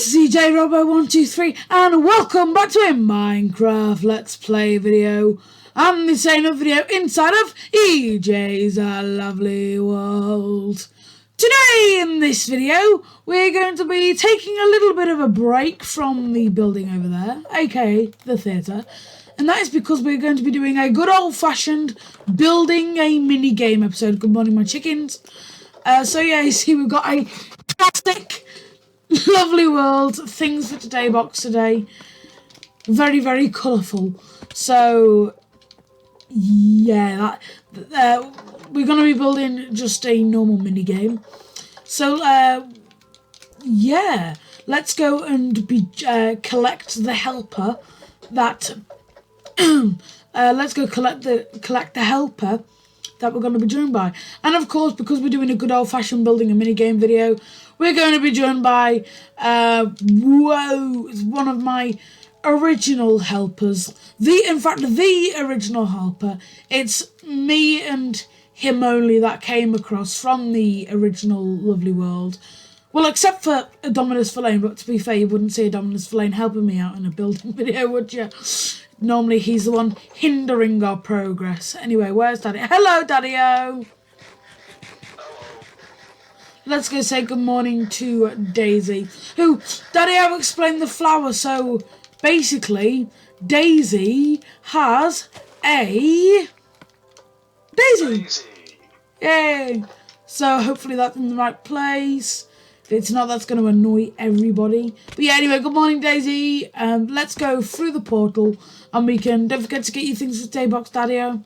This is EJRobo123 and welcome back to a Minecraft Let's Play video. And this ain't a video inside of EJ's lovely world. Today in this video we're going to be taking a little bit of a break from the building over there, aka the theatre. And that is because we're going to be doing a good old-fashioned building a mini-game episode. Good morning my chickens. So yeah, you see we've got a classic lovely world things for today box today. Very, very colourful. So yeah, we're going to be building just a normal mini game. So yeah, let's go and collect the helper that let's go collect the helper that we're going to be joined by. And of course, because we're doing a good old-fashioned building a mini game video, we're going to be joined by one of my original helpers. In fact, the original helper. It's me and him only that came across from the original lovely world. Well, except for Dominus Verlaine, but to be fair, you wouldn't see a Dominus Verlaine helping me out in a building video, would you? Normally, he's the one hindering our progress. Anyway, where's Daddy? Hello, Daddy-O! Let's go say good morning to Daisy, who, Daddy-O explained the flower, so basically, Daisy has a Daisy! Yay! So hopefully that's in the right place. If it's not, that's going to annoy everybody. But yeah, anyway, good morning, Daisy. Let's go through the portal, and we can, don't forget to get your things for the day box, Daddy-O.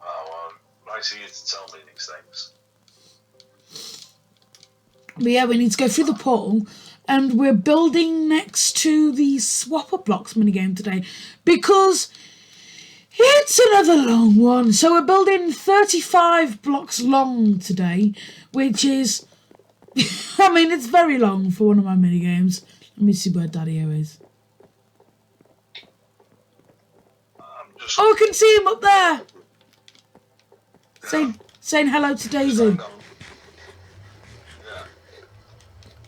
Oh, nice of you to tell me these things. But yeah, we need to go through the portal, and we're building next to the swapper blocks minigame today, because it's another long one. So we're building 35 blocks long today, which is, I mean, it's very long for one of my minigames. Let me see where Daddy-O is. Oh, I can see him up there! Saying hello to Daisy.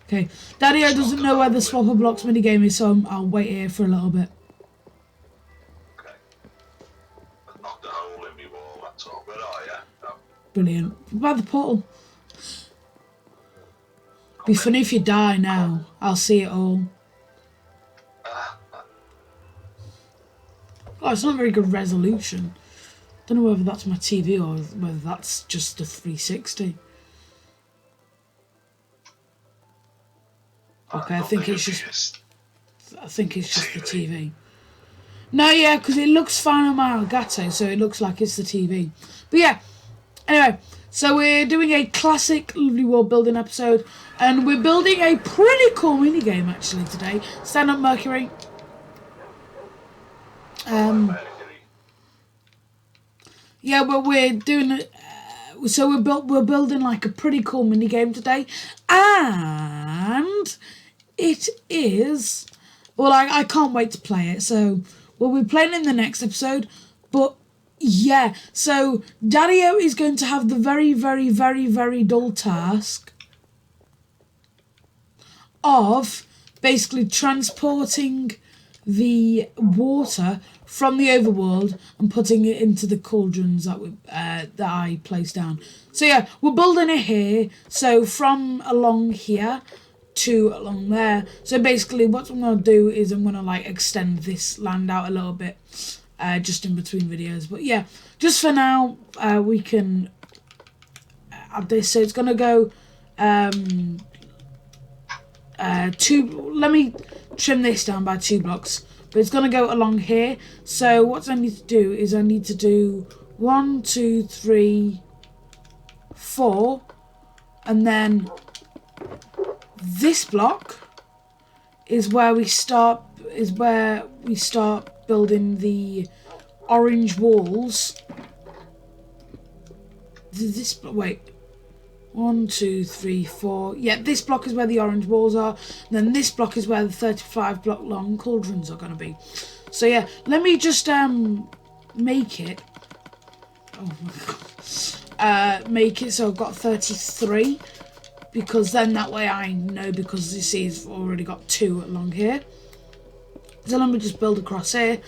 Okay, Daddy-O doesn't know where the swapper blocks minigame is, so I'll wait here for a little bit. Okay. I've knocked a hole in my wall, that's all. Where are you? No. Brilliant. By the portal. Be funny if you die now. I'll see it all. Oh, it's not very good resolution. Don't know whether that's my TV or whether that's just a 360. Okay, I think it's just the TV. No, yeah, because it looks fine on my Elgato, so it looks like it's the TV. But yeah, anyway, so we're doing a classic Lovely World building episode, and we're building a pretty cool minigame actually today. Stand up, Mercury. Yeah, but we're doing so we're building like a pretty cool mini game today, and it is, well, I can't wait to play it. So we'll be playing in the next episode. But yeah, so Daddy-O is going to have the very, very, very, very dull task of basically transporting the water from the overworld and putting it into the cauldrons that I placed down. So yeah, we're building it here. So from along here to along there. So basically what I'm going to do is I'm going to like extend this land out a little bit just in between videos. But yeah, just for now we can add this. So it's going to go let me trim this down by 2 blocks. But it's going to go along here. So what I need to do is I need to do 1, 2, 3, 4, and then this block is where we start building the orange walls. Wait. 1, 2, 3, 4. Yeah, this block is where the orange walls are. And then this block is where the 35 block long cauldrons are going to be. So yeah, let me just make it. Oh my god. Make it so I've got 33. because then that way I know, because you see it's already got 2 along here. So let me just build across here.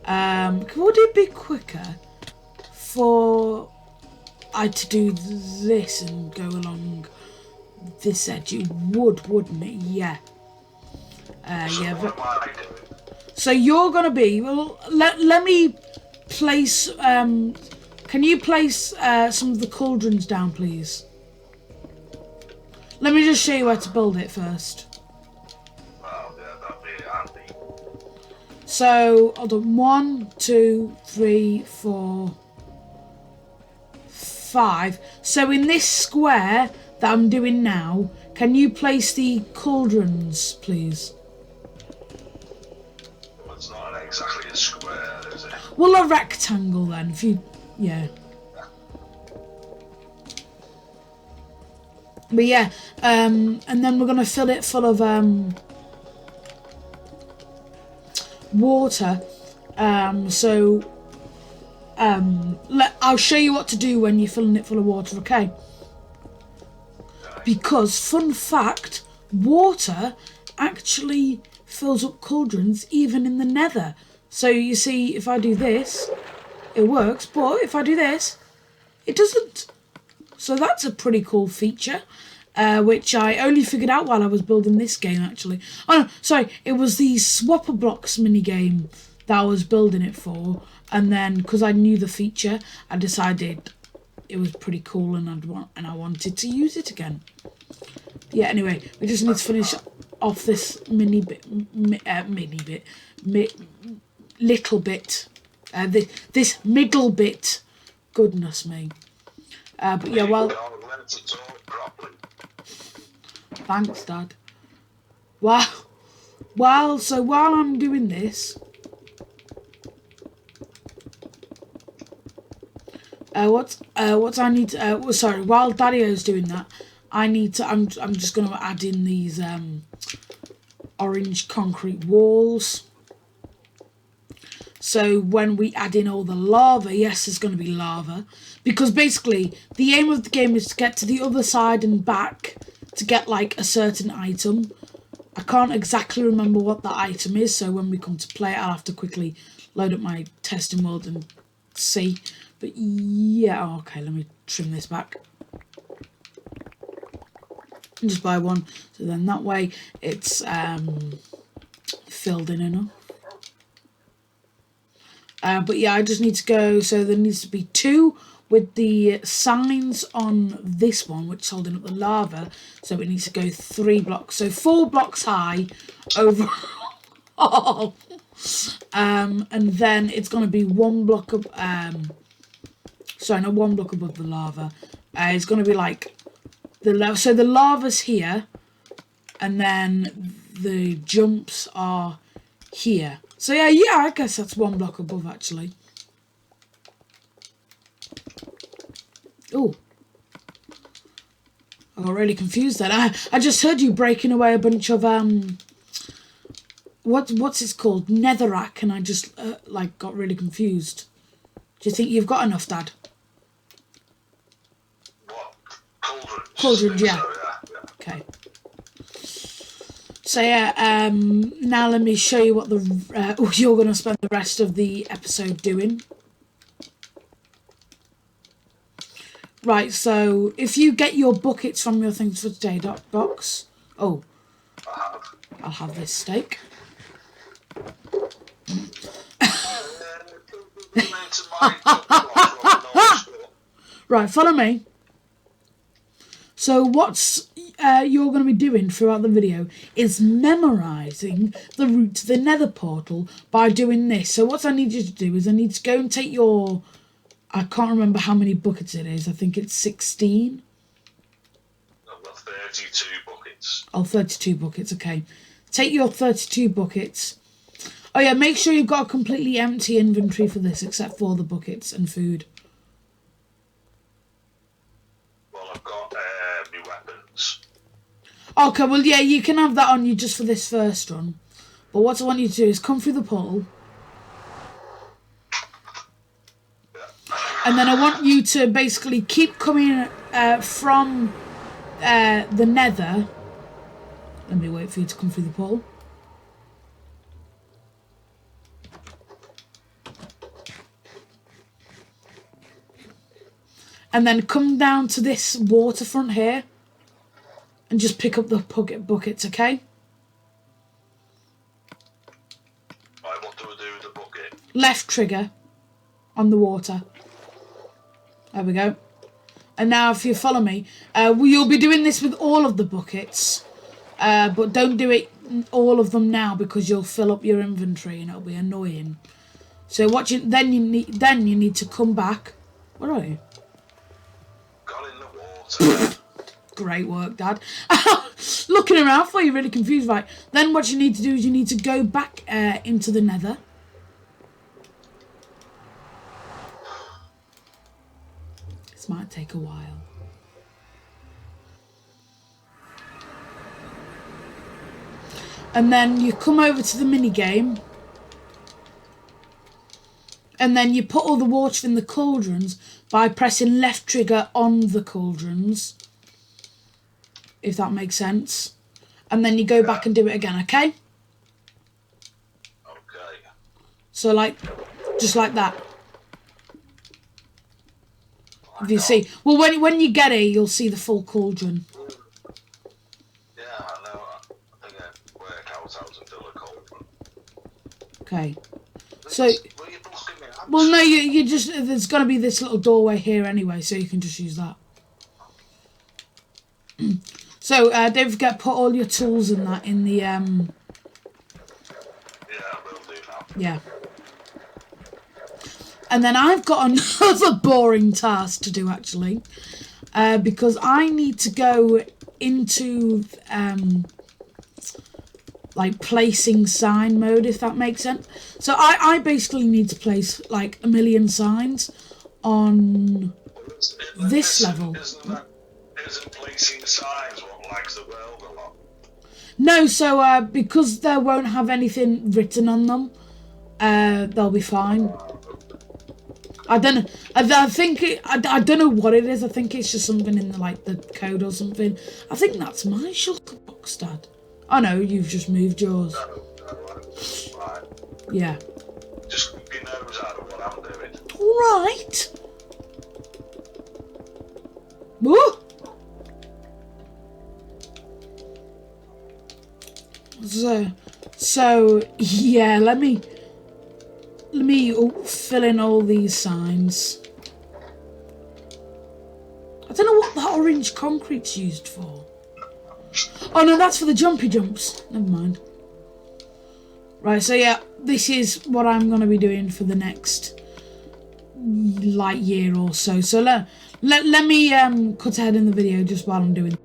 Would it be quicker for I to do this and go along this edge? It would, wouldn't it? Yeah. Yeah. What am I doing? So you're gonna be, well, let me place, can you place some of the cauldrons down, please? Let me just show you where to build it first. Well, yeah, that'd be handy. So, hold on, 1, 2, 3, 4, 5. So in this square that I'm doing now, can you place the cauldrons, please? It's not exactly a square, is it? Well, a rectangle then, if you, yeah. But yeah, and then we're gonna fill it full of water. I'll show you what to do when you're filling it full of water, okay? Because, fun fact, water actually fills up cauldrons even in the Nether. So you see, if I do this, it works, but if I do this, it doesn't. So that's a pretty cool feature, which I only figured out while I was building this game, actually. Oh, no, sorry, it was the Swapper Blocks minigame that I was building it for, and then, because I knew the feature, I decided it was pretty cool and I wanted to use it again. Yeah, anyway, we just need to finish off this little bit, this middle bit. Goodness me. But yeah, well, thanks, Dad. While I'm doing this, what I need to, sorry, while Daddy-O's doing that, I'm just going to add in these orange concrete walls. So when we add in all the lava, yes, there's going to be lava. Because basically, the aim of the game is to get to the other side and back to get, like, a certain item. I can't exactly remember what that item is, so when we come to play it, I'll have to quickly load up my testing world and see. But yeah, oh, okay, let me trim this back. And just buy one, so then that way it's filled in enough. But yeah, I just need to go, so there needs to be 2 with the signs on this one, which is holding up the lava. So it needs to go 3 blocks, so 4 blocks high overall. And then it's going to be 1 block up, sorry, not 1 block above the lava. It's going to be like, so the lava's here, and then the jumps are here. So yeah, I guess that's 1 block above, actually. Oh, I got really confused then. I just heard you breaking away a bunch of what's it called, netherrack, and I just like got really confused. Do you think you've got enough, Dad? What? Cauldrons? Cauldrons, yeah. So, yeah. Okay. So yeah, now let me show you what you're going to spend the rest of the episode doing. Right, so if you get your buckets from your things for today box. Oh, I'll have this steak. Right, follow me. So what's you're going to be doing throughout the video is memorising the route to the Nether portal by doing this. So what I need you to do is I need to go and take your, I can't remember how many buckets it is. I think it's 16. I've got 32 buckets. Oh, 32 buckets, okay. Take your 32 buckets. Oh yeah, make sure you've got a completely empty inventory for this except for the buckets and food. Well, I've got my weapons. Okay, well, yeah, you can have that on you just for this first run. But what I want you to do is come through the portal. And then I want you to basically keep coming from the Nether. Let me wait for you to come through the portal. And then come down to this waterfront here and just pick up the buckets, okay? Right, what do I do with the bucket? Left trigger on the water. There we go. And now if you follow me, you'll be doing this with all of the buckets. But don't do it all of them now because you'll fill up your inventory and it'll be annoying. So then you need to come back. Where are you? Got in the water. Great work, Dad. Looking around for you, really confused. Right. Then what you need to do is you need to go back into the Nether. This might take a while. And then you come over to the mini game. And then you put all the water in the cauldrons by pressing left trigger on the cauldrons. If that makes sense. And then you go back and do it again, okay? Okay. So like, just like that. If you see, well, when you get it, you'll see the full cauldron. Yeah, I know. I think I work out how to fill a cauldron. Okay. So, well, no, you just, there's going to be this little doorway here anyway, so you can just use that. So, don't forget, put all your tools in that, in the, Yeah, I will do that. yeah. And then I've got another boring task to do, actually, because I need to go into, like, placing sign mode, if that makes sense. So I basically need to place, like, 1 million signs on this level. Isn't placing signs what likes the world a lot? No, so because they won't have anything written on them, they'll be fine. I don't know. I think I don't know what it is. I think it's just something in the code or something. I think that's my shulker box, Dad. Oh no, you've just moved yours. Right. Yeah. Just keep your nose out of what I'm doing. Right. Woo. So yeah. Let me fill in all these signs. I don't know what that orange concrete's used for. Oh no, that's for the jumpy jumps. Never mind. Right, so yeah, this is what I'm going to be doing for the next, like, year or so. So let me cut ahead in the video just while I'm doing this.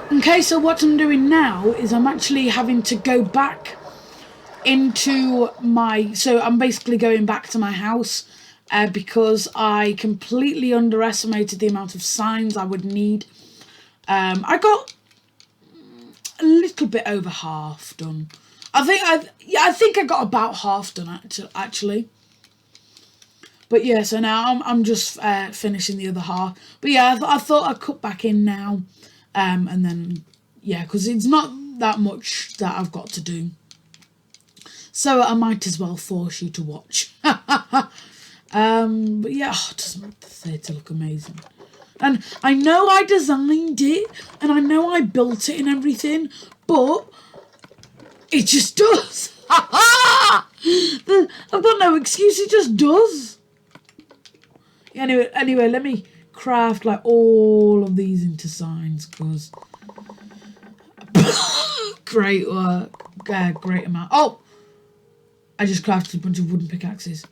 Okay, so what I'm doing now is I'm actually having to go back into my... So I'm basically going back to my house because I completely underestimated the amount of signs I would need. I got a little bit over half done. I think I got about half done actually. But yeah, so now I'm just finishing the other half. But yeah, I thought I'd cut back in now. And then, yeah, because it's not that much that I've got to do. So I might as well force you to watch. But yeah, doesn't the theatre look amazing? And I know I designed it, and I know I built it and everything, but it just does. I've got no excuse, it just does. Anyway, let me craft like all of these into signs because great work, great amount. Oh, I just crafted a bunch of wooden pickaxes.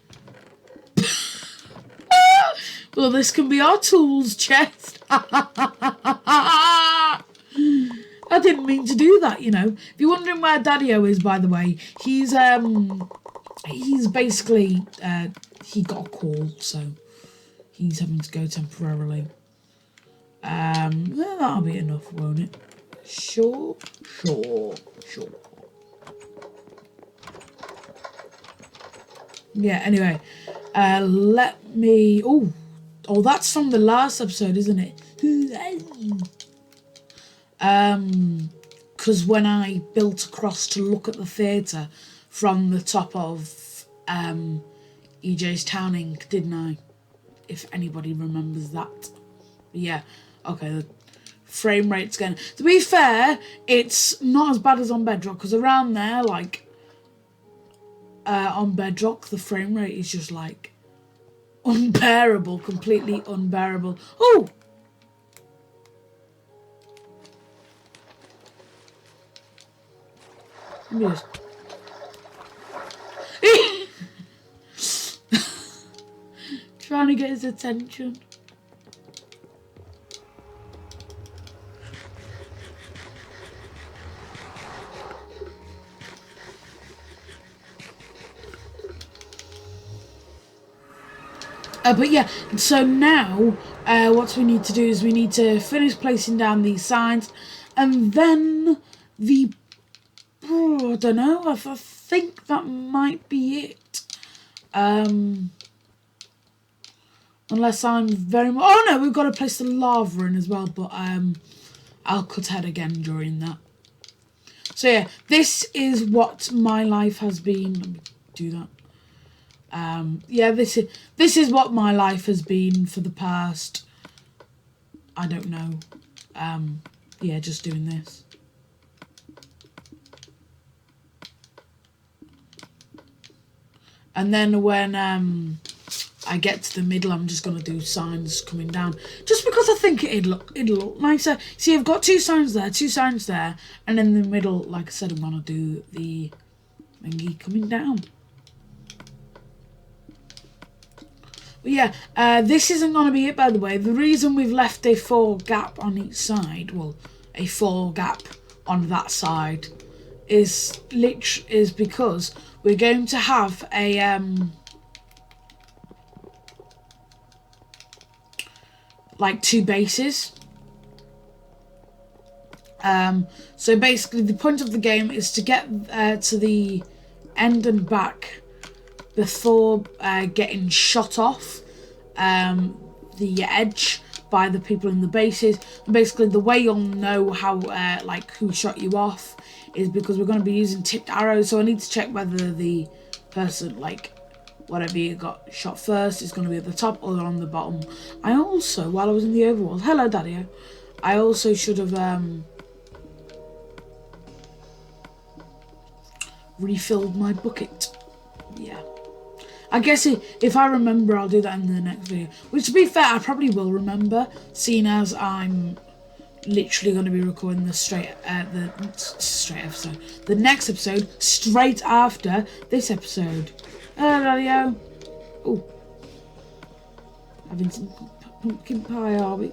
Well, this can be our tools chest. I didn't mean to do that, you know. If you're wondering where Daddy-O is, by the way, he's basically he got a call, so he's having to go temporarily. That'll be enough, won't it? Sure. Yeah, anyway, let me... Oh, that's from the last episode, isn't it? Because when I built across to look at the theatre from the top of EJ's Town Inc., didn't I? If anybody remembers that. But yeah, okay, the frame rate's going... To be fair, it's not as bad as on Bedrock, because around there, like, on Bedrock, the frame rate is just, like, unbearable, completely unbearable. Oh! Let me just... Trying to get his attention. But yeah, so now what we need to do is we need to finish placing down these signs, and then the... Oh, I don't know, I think that might be it. Unless I'm very... Oh no, we've got to place the lava in as well, but I'll cut ahead again during that. So yeah, this is what my life has been. Let me do that. Yeah, this is what my life has been for the past, I don't know, yeah, just doing this. And then when I get to the middle, I'm just going to do signs coming down, just because I think it'd look nicer. See, I've got two signs there, and in the middle, like I said, I'm going to do the thingy coming down. But yeah, this isn't going to be it, by the way. The reason we've left a 4 gap on each side, well, a 4 gap on that side, is because we're going to have a like 2 bases. So basically, the point of the game is to get to the end and back before getting shot off the edge by the people in the bases. And basically, the way you'll know how like who shot you off is because we're going to be using tipped arrows. So I need to check whether the person, like whatever you got shot first, is going to be at the top or on the bottom. I also, while I was in the overworld, hello Daddy-o, I also should have refilled my bucket. Yeah. I guess if I remember, I'll do that in the next video. Which, to be fair, I probably will remember, seeing as I'm literally going to be recording the the next episode straight after this episode. Hello, Daddy-o. Oh, having some pumpkin pie, are we?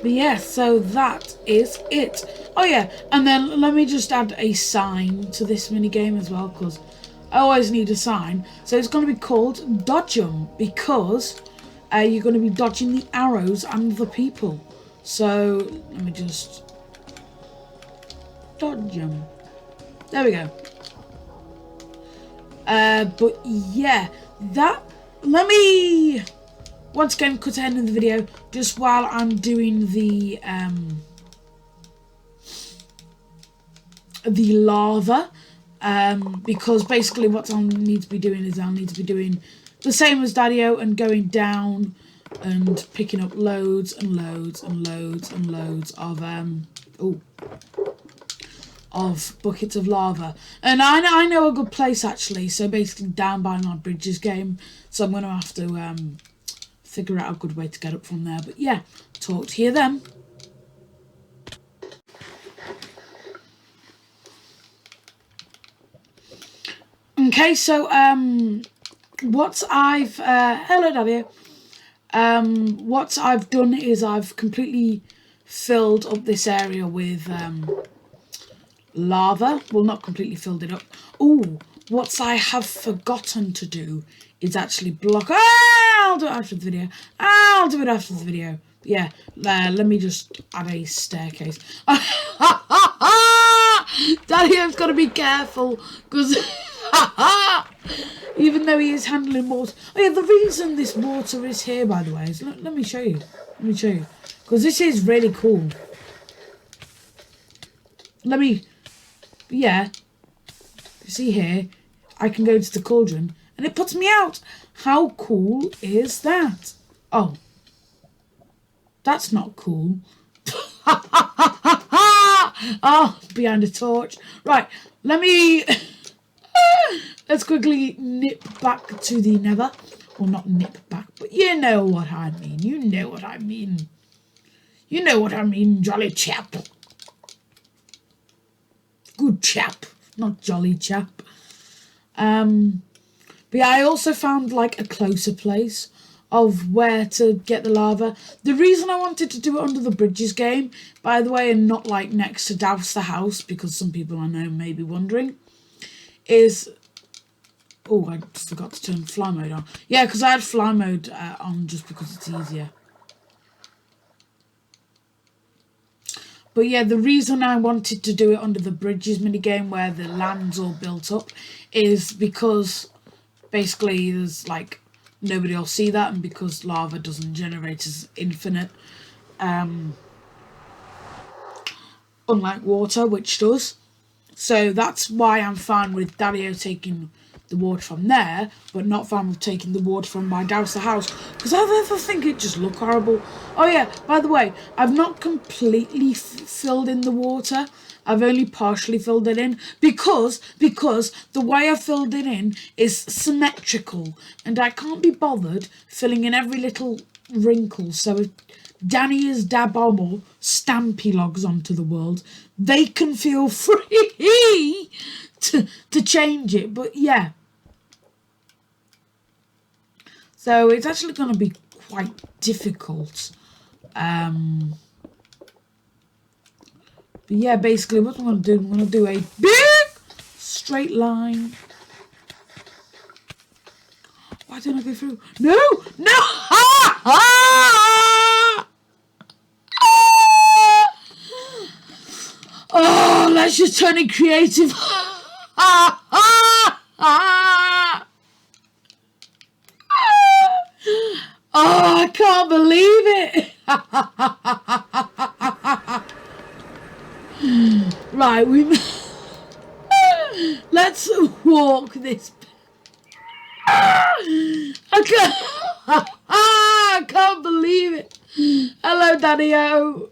But yeah, so that is it. Oh yeah, and then let me just add a sign to this mini game as well, because I always need a sign. So it's going to be called Dodge 'em, because you're going to be dodging the arrows and the people. So let me just dodge 'em. There we go. But yeah, let me once again cut ahead in the video just while I'm doing the lava, because basically what I'll need to be doing is I'll need to be doing the same as Daddy-o and going down and picking up loads and loads and loads and loads of buckets of lava. And I know a good place actually, so basically down by my bridges game, so I'm going to have to figure out a good way to get up from there. But yeah, talk to you then. Okay, so what I've hello Daddy. What I've done is I've completely filled up this area with lava. Well, not completely filled it up. Oh, what I have forgotten to do is actually block. I'll do it after the video. I'll do it after the video. Yeah, let me just add a staircase. Daddy-O's got to be careful because even though he is handling water. Oh yeah, the reason this water is here, by the way, is let me show you. Let me show you because this is really cool. Yeah. You see here, I can go to the cauldron and it puts me out. How cool is that? Oh. That's not cool. Oh, behind a torch. Right, let's quickly nip back to the Nether. Well, not nip back, but you know what I mean. You know what I mean. You know what I mean, jolly chap. Good chap, not jolly chap. But yeah, I also found like a closer place of where to get the lava. The reason I wanted to do it under the bridges game, by the way, and not like next to Douse the house, because some people I know may be wondering, is... Oh, I forgot to turn fly mode on. Yeah, because I had fly mode on just because it's easier. But yeah, the reason I wanted to do it under the bridges minigame where the land's all built up is because basically there's like nobody will see that, and because lava doesn't generate as infinite, unlike water, which does. So that's why I'm fine with Daddy-O taking the water from there, but not fine with taking the water from my Dowser house, because I think it just look horrible. Oh yeah, by the way, I've not completely filled in the water. I've only partially filled it in because the way I filled it in is symmetrical, and I can't be bothered filling in every little wrinkle. So if Danny is Dabomo Stampy logs onto the world, they can feel free to change it. But yeah, so it's actually going to be quite difficult. But yeah, basically what I'm going to do, I'm going to do a big straight line. Why didn't I go through? No! No! Ha! Ha! Oh, let's just turn it creative. Oh, I can't believe it. Right, let's walk this. I can't believe it. Hello, Daddy-O.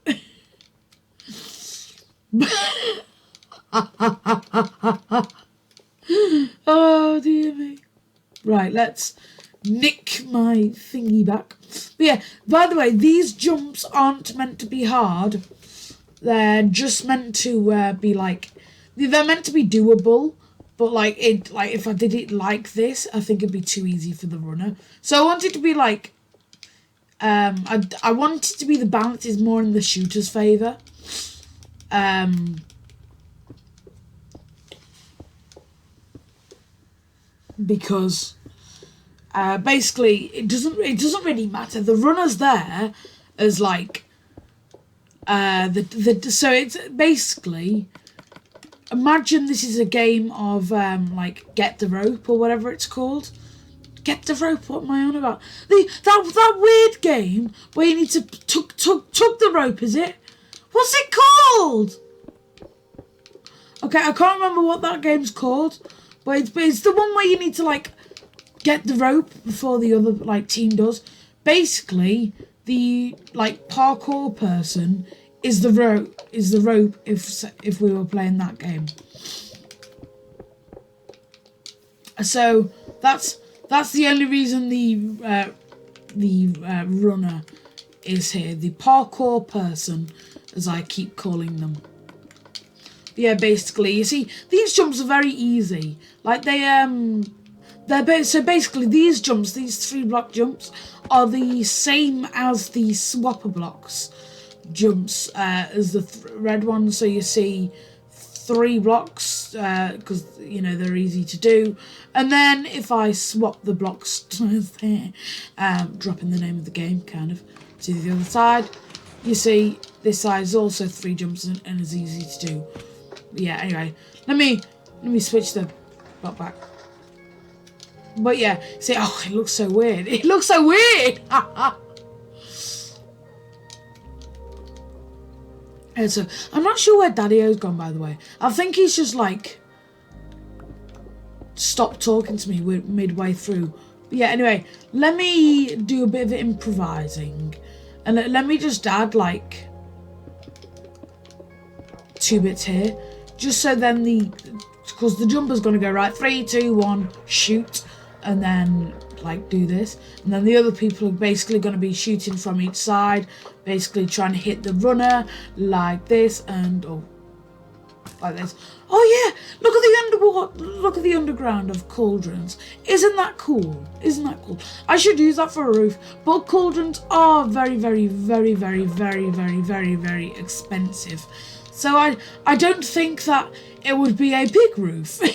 Oh, dear me. Right, let's nick my thingy back. But yeah, by the way, these jumps aren't meant to be hard. They're just meant to be like, they're meant to be doable. But like if I did it like this, I think it'd be too easy for the runner. So I want it to be like, I want it to be the balance is more in the shooter's favour. Because basically it doesn't really matter. The runner's there as like so it's basically, imagine this is a game of like get the rope or whatever it's called. Get the rope, what am I on about? That weird game where you need to tug the rope, is it? What's it called? Okay, I can't remember what that game's called, but it's the one where you need to like get the rope before the other like team does. Basically, the like parkour person is the rope if we were playing that game. So that's the only reason the runner is here, the parkour person, as I keep calling them. Yeah, basically, you see, these jumps are very easy. Like so basically these jumps, these 3 block jumps, are the same as the swapper blocks. jumps as the red ones. So you see 3 blocks because you know they're easy to do. And then if I swap the blocks, dropping the name of the game kind of to the other side, you see this side is also 3 jumps and is easy to do. But yeah, anyway, let me switch the block back. But yeah, see, oh, it looks so weird. It looks so weird. And so I'm not sure where Daddy-O's gone, by the way. I think he's just like stopped talking to me midway through. But yeah, anyway, let me do a bit of improvising, and let me just add like 2 bits here, just so then because the jumper's gonna go right 3, 2, 1, shoot, and then like do this, and then the other people are basically going to be shooting from each side, basically trying to hit the runner like this and like this. Oh yeah, look at the underground of cauldrons. Isn't that cool? Isn't that cool? I should use that for a roof, but cauldrons are very, very, very, very, very, very, very, very expensive. So I don't think that it would be a big roof. I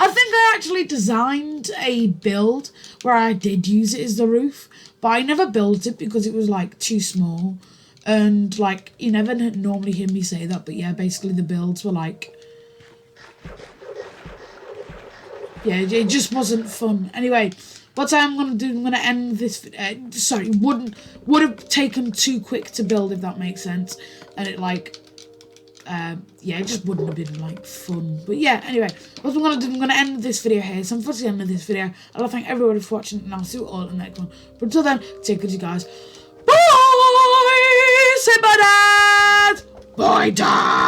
think I actually designed a build where I did use it as the roof, but I never built it because it was like too small. And like, you never normally hear me say that, but yeah, basically the builds were like, yeah, it just wasn't fun. Anyway, what I'm going to do, I'm going to end this, sorry, would have taken too quick to build, if that makes sense. And it like, yeah, it just wouldn't have been like fun. But yeah, anyway, what I'm going to do, I'm going to end this video here. So I'm for the end of this video. I'd like to thank everybody for watching, and I'll see you all in the next one. But until then, take care, you guys. Bye! Say bye, Dad! Bye, Dad!